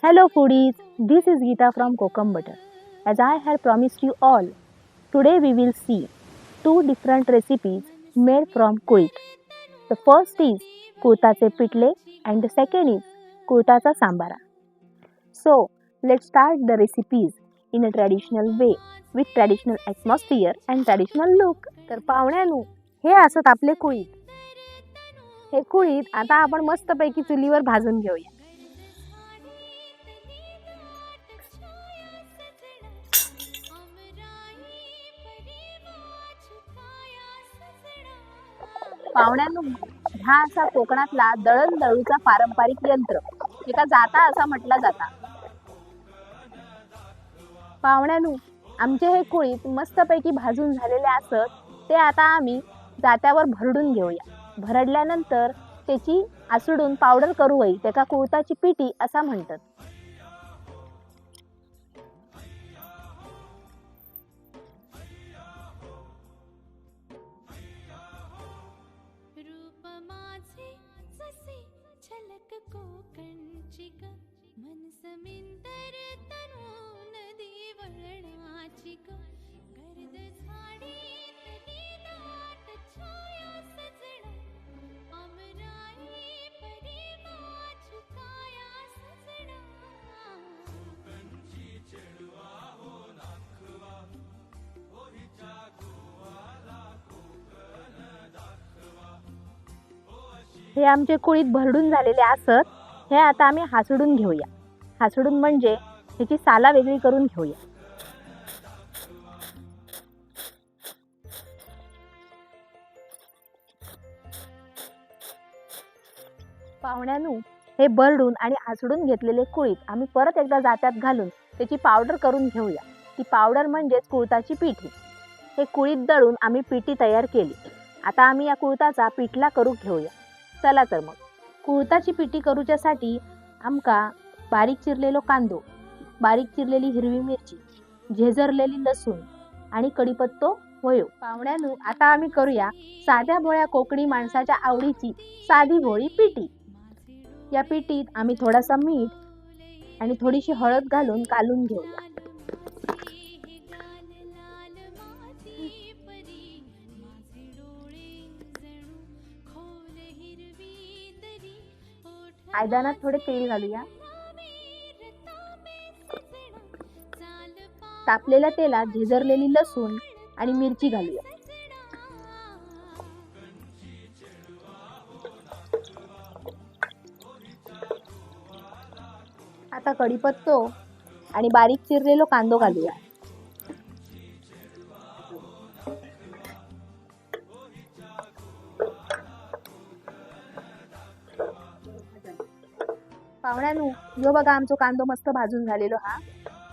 Hello foodies, this is Geeta from Kokum Butter. As I had promised you all, today we will see two different recipes made from kurit. The first is kurtaचे पिठले and the second is kurtaचा सांबारा. So, let's start the recipes in a traditional way with traditional atmosphere and traditional look. तर पाहुण्यांनो, हे असत आपले कुळीत. हे कुळीत आता आपण मस्तपैकी चुलीवर भाजून घेऊया. पाहुण्यांनो, हा असा कोकणातला दळणदळूचा पारंपरिक यंत्र, एका जाता असा म्हटला जाता. पाहुण्यांनो, आमचे हे कुळीत मस्तपैकी भाजून झालेले असत. ते आता आम्ही जात्यावर भरडून घेऊया. भरडल्यानंतर त्याची आसडून पावडर करू होई, त्याका कुळताची पिठी असा म्हणतात. हे आमचे कुळीत भरडून झालेले असत. हे आता आम्ही हासडून घेऊया. हासडून म्हणजे ह्याची साला वेगळी करून घेऊया. पाहुण्यांनो, हे भरडून आणि हासडून घेतलेले कुळीत आम्ही परत एकदा जात्यात घालून त्याची पावडर करून घेऊया. ती पावडर म्हणजेच कुळताची पिठी. हे कुळीत दळून आम्ही पिठी तयार केली. आता आम्ही या कुळताचा पिठला करू घेऊया. चला तर मग. कुळताची पिठी करूच्यासाठी आमका बारीक चिरलेलो कांदो, बारीक चिरलेली हिरवी मिरची, झेझरलेली लसूण आणि कढीपत्तो होयो. पाहुण्यांनो, आता आम्ही करूया साध्या भोळ्या कोकणी माणसाच्या आवडीची साधी भोळी पिठी. या पिठीत आम्ही थोडासा मीठ आणि थोडीशी हळद घालून कालून घेऊया. आयदानात थोडे तेल घालूया. तापलेल्या तेलात झेझरलेली लसूण आणि मिरची घालूया. आता कढीपत्तो आणि बारीक चिरलेलो कांदो घालूया. पाहुण्यांनो, यो बघा आमचा कांदो मस्त भाजून झालेलो हा.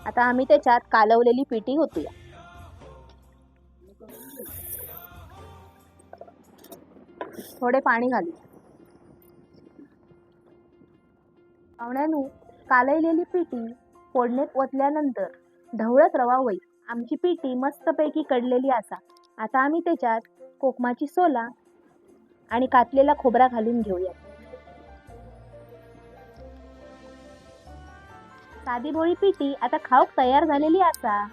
आता आम्ही त्याच्यात कालवलेली पिठी ओतूया. थोडे पाणी घालूया. पाहुण्यांनो, कालवलेली पिठी फोडणीत ओतल्यानंतर ढवळत रवा होईल. आमची पिठी मस्तपैकी कडलेली असा. आता आम्ही त्याच्यात कोकमाची सोला आणि कातलेला खोबरा घालून घेऊया. साधी भोळी पिठी आता खाऊक तयार झालेली असा.